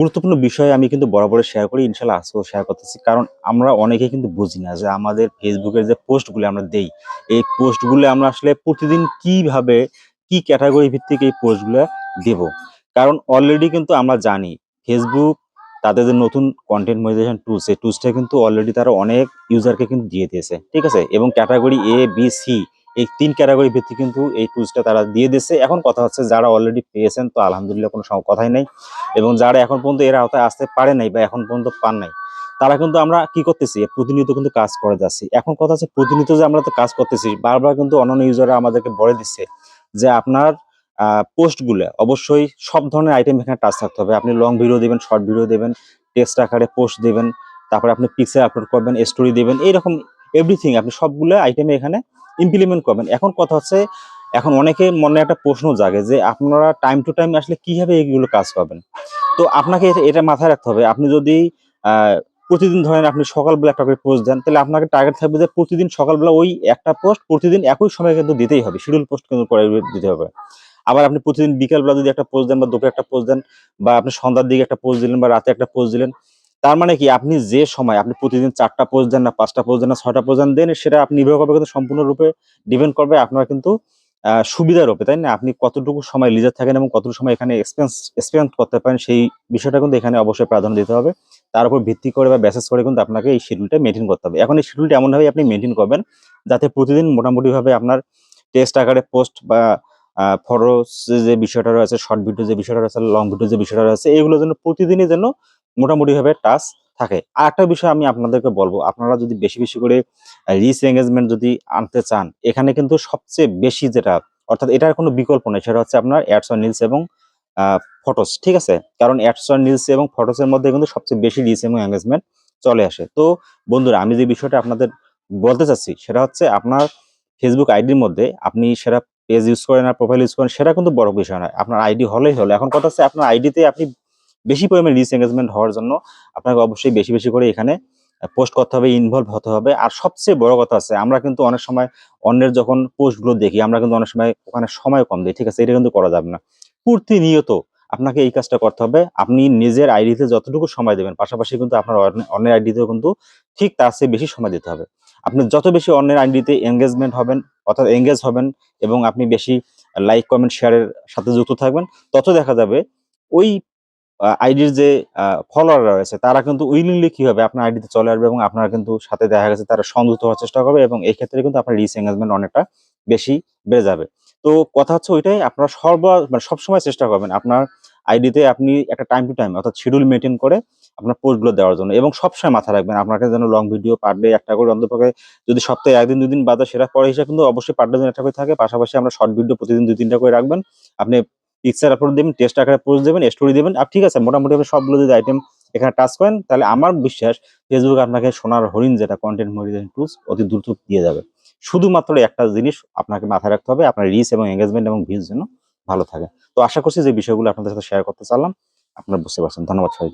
গুরুত্বপূর্ণ বিষয় আমি কিন্তু বরাবরই শেয়ার করি, ইনশাআল্লাহ আজকেও শেয়ার করতেছি। কারণ আমরা অনেকেই কিন্তু বুঝি না যে আমাদের ফেসবুকের যে পোস্টগুলো আমরা দেই, এই পোস্টগুলো আমরা আসলে প্রতিদিন কিভাবে কি ক্যাটাগরি ভিত্তিক এই পোস্টগুলো দেব। কারণ অলরেডি কিন্তু আমরা জানি ফেসবুক তাদের যে নতুন কন্টেন্ট মনিটাইজেশন টুলস, এই টুলসটা কিন্তু অলরেডি তারা অনেক ইউজারকে কিন্তু দিয়ে দিয়েছে। ঠিক আছে? এবং ক্যাটাগরি এ, বি, সি এই ৩ ক্যাটাগরি ভিত্তিক কিন্তু এই টুলসটা তারা দিয়ে দিয়েছে। এখন কথা হচ্ছে যারা অলরেডি পেয়েছেন তো আলহামদুলিল্লাহ কোনো কথাই নাই। এবং যারা এখন পর্যন্ত এর আওতায় আসতে পারে নাই বা এখন পর্যন্ত পান নাই, তারা কিন্তু আমরা কি করতেছি প্রতিনিয়ত কিন্তু কাজ করে যাচ্ছি। এখন কথা হচ্ছে প্রতিনিয়ত যে আমরা তো কাজ করতেছি, বারবার কিন্তু অন্যান্য ইউজাররা আমাদেরকে বলে দিচ্ছে যে আপনার পোস্টগুলো অবশ্যই সব ধরনের আইটেম এখানে টাচ থাকতে হবে। আপনি লং ভিডিও দেবেন, শর্ট ভিডিও দেবেন, টেক্সট আকারে পোস্ট দেবেন, তারপরে আপনি পিকচার আপলোড করবেন, স্টোরি দেবেন, এইরকম এভরিথিং আপনি সবগুলো আইটেমে এখানে ইমপ্লিমেন্ট করবেন। এখন কথা হচ্ছে এখন অনেকে মনে একটা প্রশ্ন জাগে যে আপনারা টাইম টু টাইম আসলে কিভাবে এগুলো কাজ করবেন। তো আপনাকে এটা মাথায় রাখতে হবে। আপনি যদি প্রতিদিন ধরেন আপনি সকালবেলা একটা করে পোস্ট দেন, তাহলে আপনাকে টার্গেট থাকবে যে প্রতিদিন সকালবেলা ওই একটা পোস্ট প্রতিদিন একই সময়ে কিন্তু দিতেই হবে। শিডিউল পোস্ট কিন্তু করে দিতে হবে। আবার আপনি প্রতিদিন বিকালবেলা যদি একটা পোস্ট দেন বা দুপুরে একটা পোস্ট দেন বা আপনি সন্ধ্যার দিকে একটা পোস্ট দিলেন বা রাতে একটা পোস্ট দিলেন, তার মানে কি আপনি যে সময় আপনি প্রতিদিন ৪ টা পোস্ট দেন না ৫ টা পোস্ট দেন না ৬ টা পোস্ট দেন সেটা আপনি নির্ভর করবে কিন্তু সম্পূর্ণরূপে ডিপেন্ড করবে আপনার কিন্তু সুবিধার উপরে, তাই না? আপনি কতটুকু সময় লিজার থাকেন এবং কতটুকু সময় এখানে স্পেন্ড করতে পারেন সেই বিষয়টা কিন্তু এখানে অবশ্যই প্রাধান্য দিতে হবে। তার উপর ভিত্তি করে বা বেসিস করে কিন্তু আপনাকে এই শিডিউলটা মেইনটেইন করতে হবে। এখন এই শিডিউলটা এমনভাবে আপনি মেইনটেইন করবেন যাতে প্রতিদিন মোটামুটিভাবে আপনার টেক্সট আকারে পোস্ট বা ফটোস যে বিষয়টা রয়েছে, শর্ট ভিডিও যে বিষয়টা রয়েছে, লং ভিডিও যে বিষয়টা রয়েছে, এগুলো যেন প্রতিদিনই যেন মোটামুটিভাবে টাচ থাকে। আরেকটা বিষয় আমি আপনাদেরকে বলব, আপনারা যদি বেশি, বেশি করে রিচ এনগেজমেন্ট যদি আনতে চান, এখানে কিন্তু সবচেয়ে বেশি যেটা অর্থাৎ এটার কোনো বিকল্প নেই, সেটা হচ্ছে আপনার অ্যাডস অন রিলস এবং ফটোস। ঠিক আছে? কারণ অ্যাডস অন রিলস এবং ফটোসের মধ্যে কিন্তু সবচেয়ে বেশি রিচ এবং এনগেজমেন্ট চলে আসে। তো বন্ধুরা আমি যে বিষয়টা আপনাদের বলতে চাচ্ছি সেটা হচ্ছে আপনার ফেসবুক আইডির মধ্যে আপনি সেটা পেজ ইউজ করেন আর প্রোফাইল ইউজ করেন সেটা কিন্তু বড় বিষয় নয়। আপনার আইডি হলেই হলো। এখন কথা হচ্ছে আপনার আইডিতে আপনি বেশি পরিমাণে রিচ এনগেজমেন্ট হওয়ার জন্য আপনাকে অবশ্যই বেশি, বেশি করে এখানে পোস্ট করতে হবে, ইনভলভ হতে হবে। আর সবচেয়ে বড় কথা আছে আমরা কিন্তু অনেক সময় অন্যের যখন পোস্টগুলো দেখি আমরা কিন্তু অনেক সময় ওখানে সময় কম দেই। ঠিক আছে? এটা কিন্তু করা যাবে না। প্রতিনিয়ত আপনাকে এই কাজটা করতে হবে। আপনি নিজের আইডিতে যতটুকু সময় দেবেন পাশাপাশি কিন্তু আপনার অন্যের আইডিতেও কিন্তু ঠিক তার চেয়ে বেশি সময় দিতে হবে। আপনি যত বেশি অন্যের আইডিতে এনগেজমেন্ট হবেন অর্থাৎ এনগেজ হবেন এবং আপনি বেশি লাইক, কমেন্ট, শেয়ারের সাথে যুক্ত থাকবেন, তত দেখা যাবে ওই আইডির যে ফলোয়াররা রয়েছে তারা কিন্তু উইলিংলি কি হবে আপনার আইডিতে চলে আসবে এবং আপনারা কিন্তু সাথে দেখা গেছে তারা সংযুক্ত হওয়ার চেষ্টা করবে এবং এই ক্ষেত্রে কিন্তু আপনার রিচ এনগেজমেন্ট অনেকটা বেশি বেড়ে যাবে। তো কথা হচ্ছে ওইটাই আপনারা মানে সবসময় চেষ্টা করবেন আপনার আইডিতে আপনি একটা টাইম টু টাইম অর্থাৎ শিডিউল মেইনটেইন করে আপনার পোস্টগুলো দেওয়ার জন্য এবং সবসময় মাথায় রাখবেন আপনাকে যেন লং ভিডিও পার ডে একটা করে অন্ততপক্ষে যদি সপ্তাহে ১ দিন ২ দিন বাদে সেটা পরে হিসাবে কিন্তু অবশ্যই পার ডে যেন একটা করে থাকে। পাশাপাশি আমরা শর্ট ভিডিও প্রতিদিন ২-৩ টা করে রাখবেন। আপনি পিকচার আপলোড দিবেন, টেক্সট আকারে পোস্ট দিবেন, স্টোরি দিবেন। আর ঠিক আছে মোটামুটি আপনি সবগুলো যদি আইটেম এখানে টাচ করেন তাহলে আমার বিশ্বাস ফেসবুক আপনাকে সোনার হরিণ যেটা কনটেন্ট মনিটাইজেশন টুলস অতি দ্রুত দিয়ে যাবে। শুধুমাত্র একটা জিনিস আপনাকে মাথায় রাখতে হবে আপনার রিচ এবং এনগেজমেন্ট এবং ভিউজ যেন ভালো থাকে। তো আশা করছি যে বিষয়গুলো আপনাদের সাথে শেয়ার করতে চাইলাম। আপনারা বুঝতে পারছেন। ধন্যবাদ সবাইকে।